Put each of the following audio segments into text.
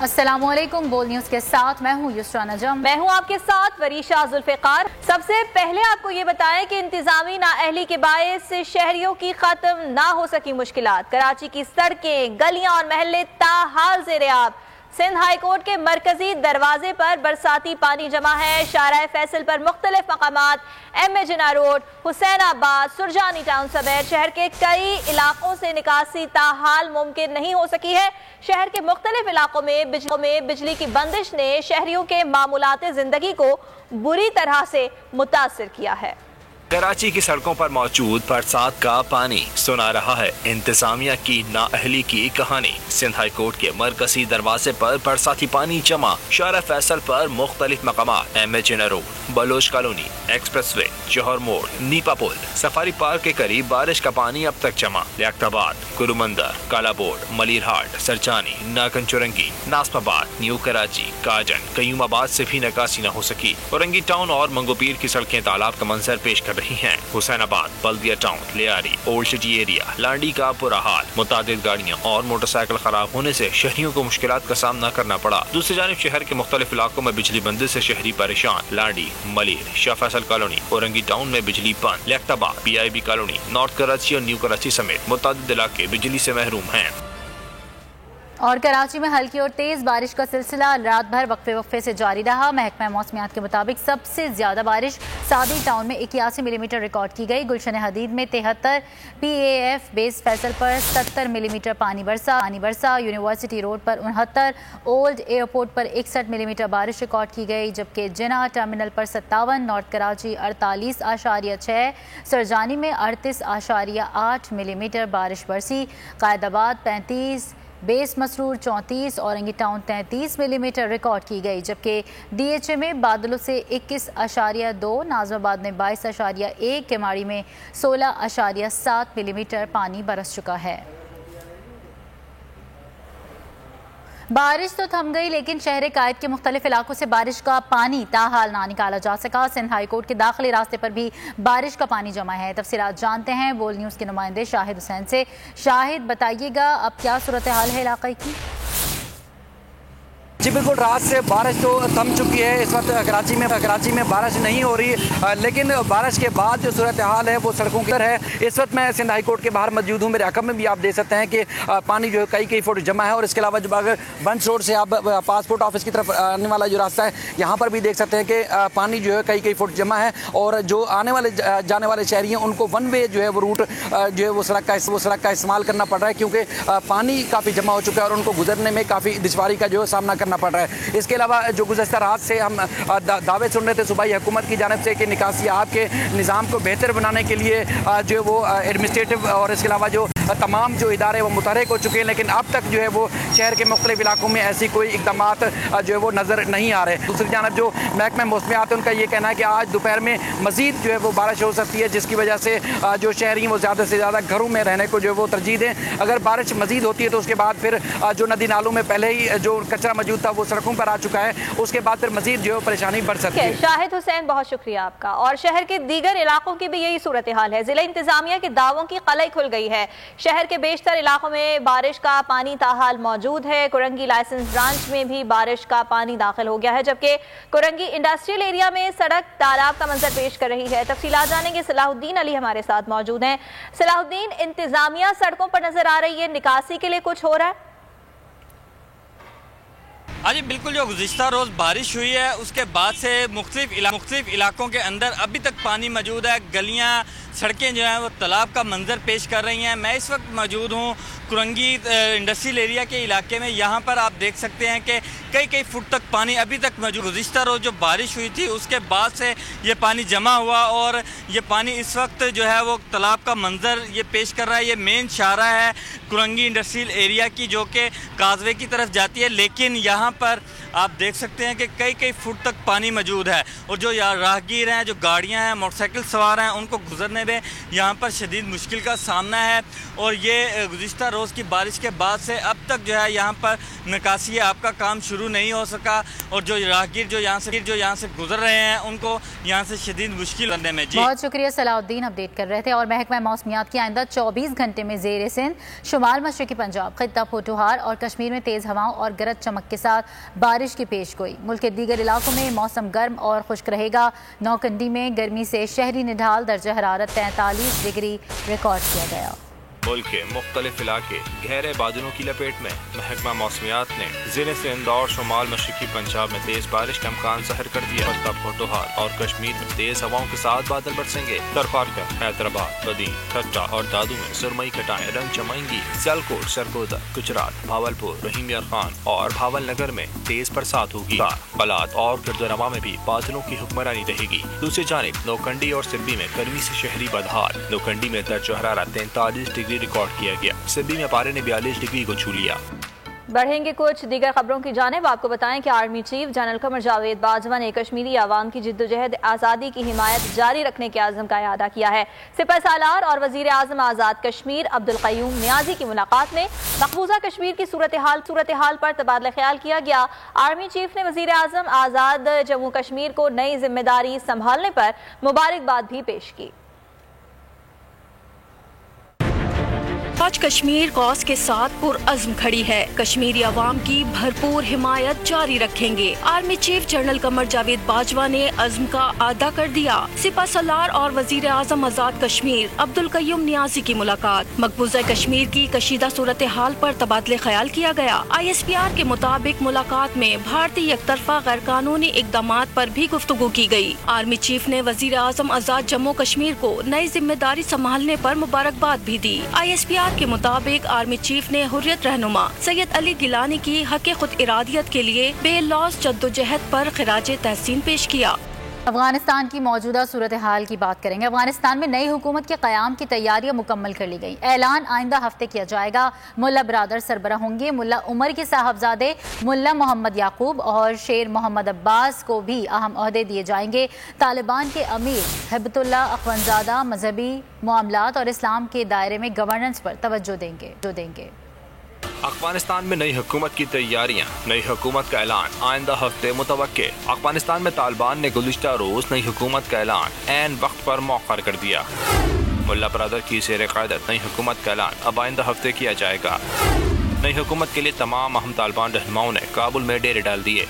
अस्सलामुअलैकुम। बोल न्यूज़ के साथ मैं हूँ युसरा नजम। मैं हूँ आपके साथ वरीशा जुल्फ़िकार। सबसे पहले आपको ये बताएं कि इंतजामी नाअहली के बायस से शहरियों की खत्म ना हो सकी मुश्किलात। कराची की सड़कें, गलियां और महल्ले ताहाल ज़ेर-ए-आब। सिंध हाई कोर्ट के मरकजी दरवाजे पर बरसाती पानी जमा है। शाहराह फैसल पर मुख्तलिफ मकामात, MA. Jinnah road, Hussainabad, Surjani town समेत शहर के कई इलाकों से निकासी ताहाल मुमकिन नहीं हो सकी है। शहर के मुख्तलिफ इलाकों में बिजली की बंदिश ने शहरियों के मामूलात जिंदगी को बुरी तरह से मुतासिर किया है। कराची की सड़कों पर मौजूद बरसात का पानी सुना रहा है इंतजामिया की नाअहली की कहानी। सिंध हाई कोर्ट के मरकजी दरवाजे पर बरसाती पानी जमा। शाहराह फैसल पर मुख्तलिफ मकामात, MA. Jinnah road, Baloch colony, expressway, Johar Mor, Nipa पुल, सफारी पार्क के करीब बारिश का पानी अब तक जमा। लियाकताबाद, कुरुमंदर, काला बोर्ड, मलिरहाट, सरजानी, नागन चुरंगी, नासमाबाद, न्यू कराची, काजन, कयूमाबाद से भी निकासी न हो सकी। औरंगी टाउन और मंगोपीर की सड़कें तालाब का मंजर पेश कर रही हैं। Hussainabad, Baldia town, Lyari, old city area, Landhi का बुरा हाल। मुतादिद गाड़ियां और मोटरसाइकिल खराब होने से शहरियों को मुश्किलात का सामना करना पड़ा। दूसरी जानिब शहर के मुख्तलिफ इलाकों में बिजली बंदी से शहरी परेशान। लांडी, मलिर, शाह फैसल कॉलोनी, औरंगी टाउन में बिजली बंद। Liaquatabad, PIB colony, north Karachi और न्यू कराची समेत मुतादिद इलाके बिजली से महरूम हैं। और कराची में हल्की और तेज़ बारिश का सिलसिला रात भर वक्फे से जारी रहा। महकमा मौसमियात के मुताबिक सबसे ज़्यादा बारिश सादी टाउन में 81 मिलीमीटर रिकॉर्ड की गई। गुलशन हदीद में 73, PAF बेस फैसल पर 70 मिलीमीटर पानी बरसा। यूनिवर्सिटी रोड पर 69, ओल्ड एयरपोर्ट पर 61 मिलीमीटर बारिश रिकॉर्ड की गई, जबकि जिना टर्मिनल पर 57, नॉर्थ कराची 48.6, सरजानी में 38.8 मिलीमीटर बारिश बरसी। Qaidabad 35, base Masroor 34, Orangi town 33 millimetre record की गई, जबकि DHA में बादलों से 21.2, नाज़माबाद में 22.1, केमाड़ी में 16.7 मिलीमीटर पानी बरस चुका है। बारिश तो थम गई, लेकिन शहर कायद के मुख्तलिफ इलाकों से बारिश का पानी ताहाल ना निकाला जा सका। सिंध हाई कोर्ट के दाखिली रास्ते पर भी बारिश का पानी जमा है। तफसीलात जानते हैं बोल न्यूज़ के नुमाइंदे शाहिद हुसैन से। शाहिद, बताइएगा अब क्या सूरत हाल है इलाके की? जी बिल्कुल, रात से बारिश तो थम चुकी है। इस वक्त कराची में बारिश नहीं हो रही, लेकिन बारिश के बाद जो सूरत हाल है वो सड़कों पर है। इस वक्त मैं सिंध हाई कोर्ट के बाहर मौजूद हूँ। मेरे अकब में भी आप देख सकते हैं कि पानी जो है कई फुट जमा है। और इसके अलावा जब अगर बंच रोड से आप पासपोर्ट ऑफिस की तरफ आने वाला जो रास्ता है, यहाँ पर भी देख सकते हैं कि पानी जो है कई फुट जमा है। और जो जाने वाले शहरी हैं उनको वन वे जो है वो रूट जो है वो सड़क का इस्तेमाल करना पड़ रहा है, क्योंकि पानी काफ़ी जमा हो चुका है और उनको गुजरने में काफ़ी दुश्वारी का जो है सामना करना पड़ रहा है। इसके अलावा जो गुज़श्ता रात से हम दावे सुन रहे थे सूबाई हुकूमत की जानिब से कि निकासियात के निज़ाम को बेहतर बनाने के लिए जो है वो एडमिनिस्ट्रेटिव और इसके अलावा जो तमाम जो इदारे वो मुतहरिक हो चुके हैं, लेकिन अब तक जो है वो शहर के मुख्तलिफ इलाकों में ऐसी कोई इक़दामात जो है वो नज़र नहीं आ रहे। दूसरी जानब जो महकमा मौसमियात है उनका ये कहना है कि आज दोपहर में मज़ीद जो है वो बारिश हो सकती है, जिसकी वजह से जो शहरी वो ज़्यादा से ज़्यादा घरों में रहने को जो है वो तरजीह दें। अगर बारिश मज़ीद होती है तो उसके बाद फिर जो नदी नालों में पहले ही जो कचरा मौजूद था वो सड़कों पर आ चुका है, उसके बाद फिर मज़ीद जो है परेशानी बढ़ सकती है। शाहिद हुसैन, बहुत शुक्रिया आपका। और शहर के दीगर इलाकों की भी यही सूरत हाल है। जिला इंतजामिया के दावों की कलई खुल गई है। शहर के बेशतर इलाकों में बारिश का पानी ताहाल मौजूद है। कुरंगी लाइसेंस ब्रांच में भी बारिश का पानी दाखिल हो गया है, जबकि कुरंगी इंडस्ट्रियल एरिया में सड़क तालाब का मंजर पेश कर रही है। तफसीलात जानेंगे, सलाहुद्दीन अली हमारे साथ मौजूद हैं। सलाहुद्दीन, इंतजामिया सड़कों पर नजर आ रही है, निकासी के लिए कुछ हो रहा है? हाँ जी बिल्कुल, जो गुज़िश्ता रोज़ बारिश हुई है उसके बाद से मुख्तलिफ इलाकों के अंदर अभी तक पानी मौजूद है। गलियाँ, सड़कें जो हैं वो तालाब का मंजर पेश कर रही हैं। मैं इस वक्त मौजूद हूँ कुरंगी इंडस्ट्रियल एरिया के इलाके में। यहाँ पर आप देख सकते हैं कि कई फुट तक पानी अभी तक मौजूद। गुज़िश्ता रोज़ जो बारिश हुई थी उसके बाद से ये पानी जमा हुआ और ये पानी इस वक्त जो है वो तालाब का मंजर ये पेश कर रहा है। ये मेन शाहराह है कुरंगी इंडस्ट्रियल एरिया की, जो कि काजवे की तरफ जाती है, लेकिन यहाँ पर आप देख सकते हैं कि कई फुट तक पानी मौजूद है। और जो राहगीर हैं, जो गाड़ियाँ हैं, मोटरसाइकिल सवार हैं, उनको गुजरने में यहाँ पर शदीद मुश्किल का सामना है। और ये गुज़िश्ता रोज़ की बारिश के बाद से अब तक जो है यहाँ पर निकासी आपका काम शुरू नहीं हो सका, और जो राहगीर जो यहाँ से गुजर रहे हैं उनको यहाँ से शदीद मुश्किल करने में। जी बहुत शुक्रिया सलाउद्दीन, अपडेट कर रहे थे। और महकमा मौसमियात की आइंदा 24 घंटे में ज़ेर सिंध, शुमाल मशरकी पंजाब, खित्ता पोठोहार और कश्मीर में तेज़ हवाओं और गरज चमक के साथ बारिश की पेश गोई। मुल्क के दीगर इलाकों में मौसम गर्म और खुश्क रहेगा। नौकंडी में गर्मी से शहरी निढाल दर्जा हरारत 43 डिग्री रिकॉर्ड किया गया। मुल्क के मुख्तलिफ इलाके गहरे बादलों की लपेट में। महकमा मौसमियात ने ज़िले सिंध और शुमाल मशरकी पंजाब में तेज बारिश का इम्कान ज़ाहिर कर दिया। खित्ता पोठोहार और कश्मीर में तेज हवाओं के साथ बादल बरसेंगे। दरफारकर, हैदराबाद, बदीन, ठट्टा और दादू में सुरमई घटाएं रंग जमाएंगी। सियालकोट, सरगोदा, गुजरात, भावलपुर, रहीम यार खान और भावल नगर में तेज बरसात होगी। बलात और गिरदोनवा में भी बादलों की हुक्मरानी रहेगी। दूसरी जानिब नौकंडी और सिरबी में गर्मी से शहरी बदहाल। नौकंडी में दर्जा हरारत 43 डिग्री रिकॉर्ड किया गया। सिरबी में पारे ने 42 डिग्री को छू लिया। बढ़ेंगे कुछ दीगर खबरों की जानिब। आपको बताएं कि army chief general Qamar Javed Bajwa ने कश्मीरी आवाम की जिद्दोजहद आज़ादी की हिमायत जारी रखने के आज़म का इआदा किया है। सिपह सालार और वज़ीर आज़म आज़ाद कश्मीर अब्दुल क़य्यूम नियाज़ी की मुलाकात में मकबूजा कश्मीर की सूरत हाल पर तबादला ख्याल किया गया। आर्मी चीफ ने वज़ीर आज़म आज़ाद जम्मू कश्मीर को नई जिम्मेदारी संभालने पर मुबारकबाद भी पेश की। आज कश्मीर कौस के साथ पुरअज़्म खड़ी है। कश्मीरी अवाम की भरपूर हिमायत जारी रखेंगे। Army chief general Qamar Javed Bajwa ने अज़्म का अदा कर दिया। सिपह सलार और वज़ीर आज़म आज़ाद कश्मीर अब्दुल क़य्यूम नियाज़ी की मुलाकात। मकबूजा कश्मीर की कशीदा सूरत हाल पर तबादले ख्याल किया गया। ISPR के मुताबिक मुलाकात में भारतीय एकतरफा गैर कानूनी इक़दामात पर भी गुफ्तगू की गई। आर्मी चीफ ने वज़ीर आज़म आज़ाद जम्मू कश्मीर को नई जिम्मेदारी संभालने पर मुबारकबाद भी दी। ISPR के मुताबिक आर्मी चीफ ने हुर्रियत रहनुमा सैयद अली गिलानी की हक़ खुद इरादियत के लिए बेलौस जद्दोजहद पर खिराज तहसीन पेश किया। अफगानिस्तान की मौजूदा सूरत हाल की बात करेंगे। अफगानिस्तान में नई हुकूमत के क़याम की तैयारियां मुकम्मल कर ली गई। ऐलान आइंदा हफ्ते किया जाएगा। मुल्ला बरादर सरबराह होंगे। मुल्ला उमर के साहबजादे मुल्ला मोहम्मद याकूब और शेर मोहम्मद अब्बास को भी अहम ओहदे दिए जाएंगे। तालिबान के अमीर हिब्बतुल्लाह अखवंजादा मजहबी मामलात और इस्लाम के दायरे में गवर्नेंस पर तवज्जो देंगे। अफगानिस्तान में नई हुकूमत की तैयारियां। नई हुकूमत का ऐलान आइंदा हफ्ते मुतवक्के। अफगानिस्तान में तालिबान ने गुज़िश्ता रोज नई हुकूमत का ऐलान ऐन वक्त पर मौखर कर दिया। मुल्ला बरादर की ज़ेर क़यादत नई हुकूमत का ऐलान अब आइंदा हफ्ते किया जाएगा। नई हुकूमत के लिए तमाम अहम तालिबान रहनुमाओं ने काबुल में डेरे डाल दिए।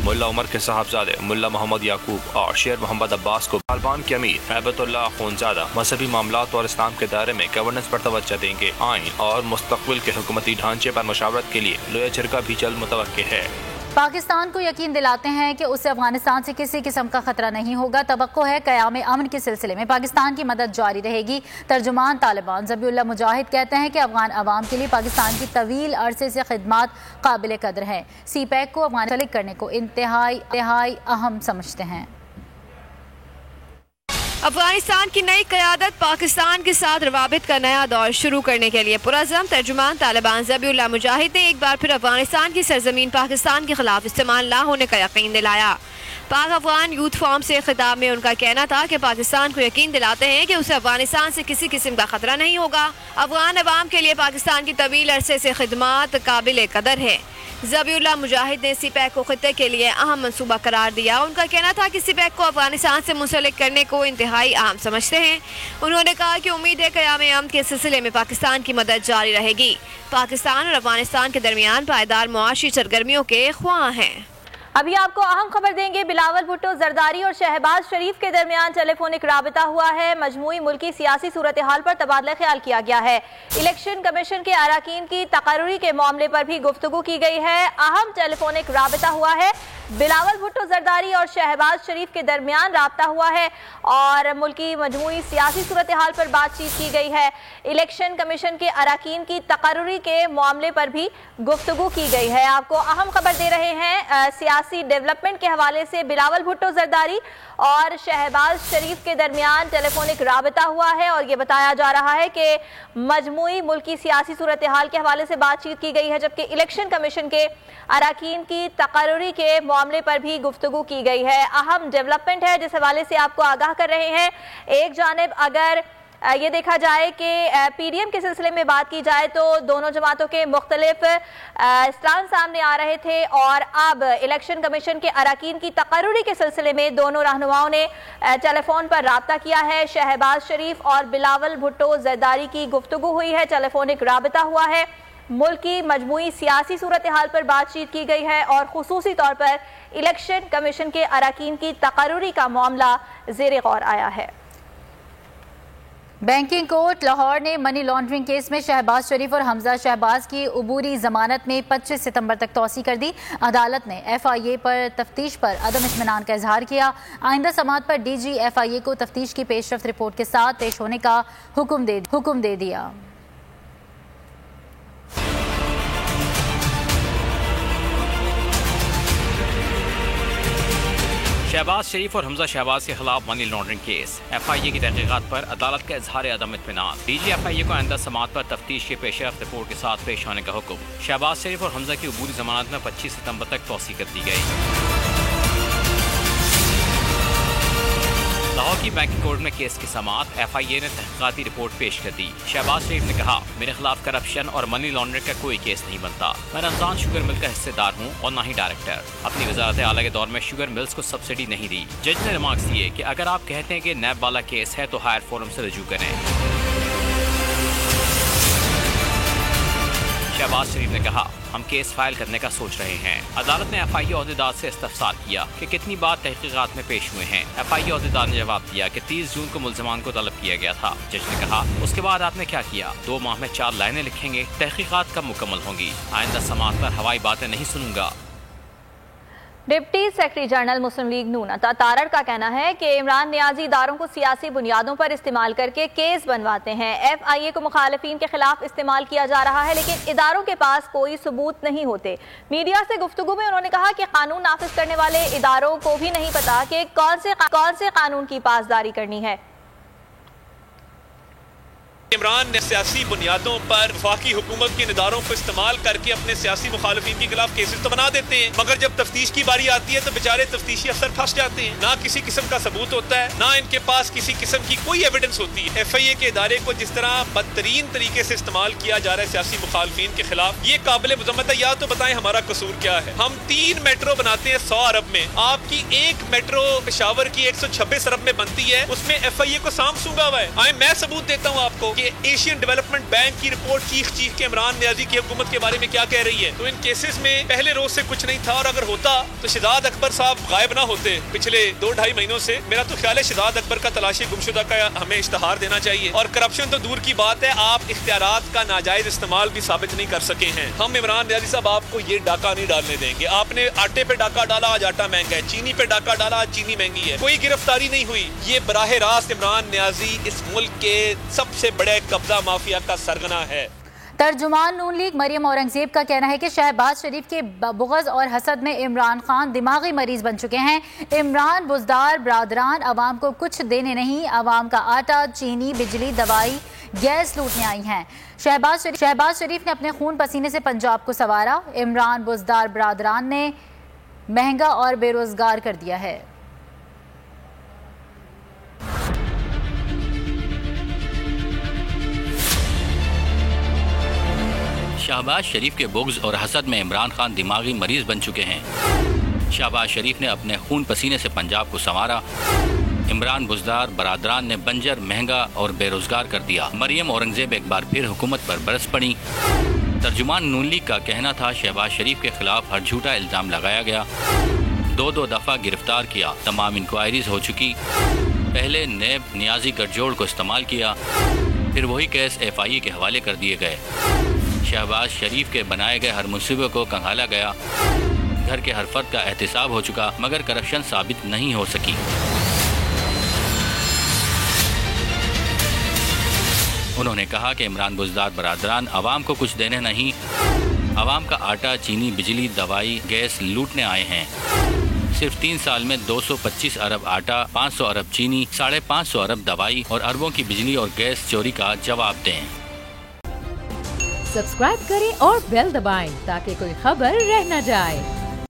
मुल्ला उमर के साहबजादे मुल्ला मोहम्मद याकूब और शेर मोहम्मद अब्बास को तालिबान के अमीर हिब्बतुल्लाह अखवंजादा मजहबी मामलात और इस्लाम के दायरे में गवर्नेंस पर तवज्जो देंगे। आइन और मुस्तक़बिल के हुकूमती ढांचे पर मशावरत के लिए लोया झरका भी जल्द मुतवक्के है। पाकिस्तान को यकीन दिलाते हैं कि उसे अफगानिस्तान से किसी किस्म का खतरा नहीं होगा। तवक्को है क़याम अमन के सिलसिले में पाकिस्तान की मदद जारी रहेगी। तर्जुमान तालिबान ज़बीउल्लाह मुजाहिद कहते हैं कि अफगान अवाम के लिए पाकिस्तान की तवील अरसे से खिदमात काबिल कदर हैं। CPEC को अफगानिस्तान करने को इंतहाई अहम समझते हैं। अफगानिस्तान की नई क़यादत पाकिस्तान के साथ रवाबित का नया दौर शुरू करने के लिए पुरअज़्म। तर्जुमान तालिबान ज़बीउल्लाह मुजाहिद ने एक बार फिर अफगानिस्तान की सरजमीन पाकिस्तान के खिलाफ इस्तेमाल न होने का यकीन दिलाया। पाक अफगान यूथ फॉर्म से खिताब में उनका कहना था कि पाकिस्तान को यकीन दिलाते हैं कि उसे अफगानिस्तान से किसी किस्म का खतरा नहीं होगा। अफगान अवाम के लिए पाकिस्तान की तवील अरसे से खिदमात काबिल कदर है। ज़बीउल्लाह मुजाहिद ने CPEC को खित्ते के लिए अहम मनसूबा करार दिया। उनका कहना था कि CPEC को अफगानिस्तान से मुंसलिक करने को इंतहाई अहम समझते हैं। उन्होंने कहा कि उम्मीद है क़याम अमन के सिलसिले में पाकिस्तान की मदद जारी रहेगी। पाकिस्तान और अफगानिस्तान के दरमियान पायदार मुआशी सरगर्मियों के ख्वाह हैं। अभी आपको अहम खबर देंगे। बिलावल भुट्टो जरदारी और शहबाज शरीफ के दरमियान टेलीफोनिक राबिता हुआ है। मजमूई मुल्की सियासी सूरत हाल पर तबादला ख्याल किया गया है। इलेक्शन कमीशन के अराकीन की तकर्री के मामले पर भी गुफ्तगू की गई है। अहम टेलीफोनिक राबिता हुआ है। बिलावल भुट्टो जरदारी और शहबाज शरीफ के दरमियान राब्ता हुआ है और मुल्की मजमूई सियासी सूरत हाल पर बातचीत की गई है। इलेक्शन कमीशन के अराकीन की तकर्री के मामले पर भी गुफ्तगू की गई है। आपको अहम खबर दे रहे हैं सियासी डेवलपमेंट के हवाले से। बिलावल भुट्टो जरदारी और शहबाज शरीफ के दरमियान टेलीफोनिक राबिता हुआ है और ये बताया जा रहा है कि मजमूई मुल्की सियासी सूरत हाल के हवाले से बातचीत की गई है, जबकि इलेक्शन कमीशन के अराकीन की तकर्री के मामले पर भी गुफ्तगू की गई है। अहम डेवलपमेंट है जिस हवाले से आपको आगाह कर रहे हैं। एक जानिब अगर یہ دیکھا جائے کہ PDM کے سلسلے میں بات کی جائے تو دونوں جماعتوں کے مختلف اسٹانس سامنے آ رہے تھے، اور اب الیکشن کمیشن کے اراکین کی تقرری کے سلسلے میں دونوں رہنماؤں نے ٹیلی فون پر رابطہ کیا ہے۔ شہباز شریف اور بلاول بھٹو زرداری کی گفتگو ہوئی ہے، ٹیلی فونک رابطہ ہوا ہے، ملک کی مجموعی سیاسی صورتحال پر بات چیت کی گئی ہے، اور خصوصی طور پر الیکشن کمیشن کے اراکین کی تقرری کا معاملہ زیر غور آیا ہے۔ بینکنگ کورٹ لاہور نے منی لانڈرنگ کیس میں شہباز شریف اور حمزہ شہباز کی عبوری ضمانت میں 25 ستمبر تک توسیع کر دی۔ عدالت نے FIA پر تفتیش پر عدم اطمینان کا اظہار کیا۔ آئندہ سماعت پر DG FIA کو تفتیش کی پیش رفت رپورٹ کے ساتھ پیش ہونے کا حکم دے دیا۔ شہباز شریف اور حمزہ شہباز کے خلاف منی لانڈرنگ کیس، FIA کی تحقیقات پر عدالت کا اظہار عدم اطمینان۔ DG FIA کو آئندہ سماعت پر تفتیش کی پیش رفت رپورٹ کے ساتھ پیش ہونے کا حکم۔ شہباز شریف اور حمزہ کی عبوری ضمانت میں 25 ستمبر تک توسیع کر دی گئی۔ لاہور کی بینکنگ کورٹ میں کیس کی سماعت، FIA نے تحقیقاتی رپورٹ پیش کر دی۔ شہباز شریف نے کہا، میرے خلاف کرپشن اور منی لانڈرنگ کا کوئی کیس نہیں بنتا، میں رمضان شوگر مل کا حصے دار ہوں اور نہ ہی ڈائریکٹر۔ اپنی وزارت اعلیٰ کے دور میں شوگر ملز کو سبسڈی نہیں دی۔ جج نے ریمارکس دیے کہ اگر آپ کہتے ہیں کہ نیب والا کیس ہے تو ہائر فورم سے رجوع کریں۔ شہباز شریف نے کہا، ہم کیس فائل کرنے کا سوچ رہے ہیں۔ عدالت نے FIA عہدیدار سے استفسار کیا کہ کتنی بار تحقیقات میں پیش ہوئے ہیں۔ FIA عہدیدار نے جواب دیا کہ 30 جون کو ملزمان کو طلب کیا گیا تھا۔ جج نے کہا، اس کے بعد آپ نے کیا کیا؟ 2 ماہ میں 4 لائنیں لکھیں گے، تحقیقات کب مکمل ہوں گی؟ آئندہ سماعت پر ہوائی باتیں نہیں سنوں گا۔ ڈپٹی سیکرٹری جنرل مسلم لیگ نون عطا تارڑ کا کہنا ہے کہ عمران نیازی اداروں کو سیاسی بنیادوں پر استعمال کر کے کیس بنواتے ہیں۔ FIA کو مخالفین کے خلاف استعمال کیا جا رہا ہے، لیکن اداروں کے پاس کوئی ثبوت نہیں ہوتے۔ میڈیا سے گفتگو میں انہوں نے کہا کہ قانون نافذ کرنے والے اداروں کو بھی نہیں پتا کہ کون سے قانون کی پاسداری کرنی ہے۔ عمران نے سیاسی بنیادوں پر وفاقی حکومت کے اداروں کو استعمال کر کے اپنے سیاسی مخالفین کے خلاف کیسز تو بنا دیتے ہیں، مگر جب تفتیش کی باری آتی ہے تو بیچارے تفتیشی افسر پھنس جاتے ہیں۔ نہ کسی قسم کا ثبوت ہوتا ہے، نہ ان کے پاس کسی قسم کی کوئی ایویڈنس ہوتی ہے۔ FIA کے ادارے کو جس طرح بدترین طریقے سے استعمال کیا جا رہا ہے سیاسی مخالفین کے خلاف، یہ قابل مذمت ہے۔ یا تو بتائیں ہمارا قصور کیا ہے؟ ہم 3 میٹرو بناتے ہیں 100 ارب میں، آپ کی 1 میٹرو پشاور کی 126 ارب میں بنتی ہے، اس میں FIA کو سام سونگا ہوا ہے۔ آئیں میں ثبوت دیتا ہوں آپ کو کہ ایشین ڈیولپمنٹ بینک کی رپورٹ چیخ کے عمران نیازی کی حکومت کے بارے میں کیا کہہ رہی ہے۔ تو ان کیسز میں پہلے روز سے کچھ نہیں تھا، اور اگر ہوتا تو شہزاد اکبر صاحب غائب نہ ہوتے پچھلے 2-2.5 مہینوں سے۔ میرا تو خیال ہے شہزاد اکبر کا تلاشی گمشدہ کا ہمیں اشتہار دینا چاہیے۔ اور کرپشن تو دور کی بات ہے، آپ اختیارات کا ناجائز استعمال بھی ثابت نہیں کر سکے ہیں۔ ہم عمران نیازی صاحب آپ کو یہ ڈاکہ نہیں ڈالنے دیں گے۔ آپ نے آٹے پہ ڈاکہ ڈالا، آج آٹا مہنگا ہے، چینی پہ ڈاکہ ڈالا، آج چینی مہنگی ہے، کوئی گرفتاری نہیں ہوئی۔ یہ براہ راست عمران نیازی اس ملک کے سب سے بڑے قبضہ مافیا کا سرغنہ ہے۔ ترجمان نون لیگ مریم اورنگزیب کا کہنا ہے کہ شہباز شریف کے بغض اور حسد میں عمران خان دماغی مریض بن چکے ہیں۔ عمران بزدار برادران عوام کو کچھ دینے نہیں، عوام کا آٹا، چینی، بجلی، دوائی، گیس لوٹنے آئی ہیں۔ شہباز شریف نے اپنے خون پسینے سے پنجاب کو سنوارا، عمران بزدار برادران نے مہنگا اور بے روزگار کر دیا ہے۔ شہباز شریف کے بغض اور حسد میں عمران خان دماغی مریض بن چکے ہیں۔ شہباز شریف نے اپنے خون پسینے سے پنجاب کو سنوارا، عمران بزدار برادران نے بنجر، مہنگا اور بے روزگار کر دیا۔ مریم اورنگزیب ایک بار پھر حکومت پر برس پڑی۔ ترجمان نون لیگ کا کہنا تھا شہباز شریف کے خلاف ہر جھوٹا الزام لگایا گیا، 2 دفعہ گرفتار کیا، تمام انکوائریز ہو چکی، پہلے نیب نیازی گٹجوڑ کو استعمال کیا، پھر وہی کیس FIA کے حوالے کر دیے گئے۔ شہباز شریف کے بنائے گئے ہر منصوبے کو کنگالا گیا، گھر کے ہر فرد کا احتساب ہو چکا، مگر کرپشن ثابت نہیں ہو سکی۔ انہوں نے کہا کہ عمران بزدار برادران عوام کو کچھ دینے نہیں، عوام کا آٹا، چینی، بجلی، دوائی، گیس لوٹنے آئے ہیں۔ صرف 3 سال میں 225 ارب آٹا، 500 ارب چینی، 550 ارب دوائی اور اربوں کی بجلی اور گیس چوری کا جواب دیں۔ سبسکرائب کریں اور بیل دبائیں تاکہ کوئی خبر رہ نہ جائے۔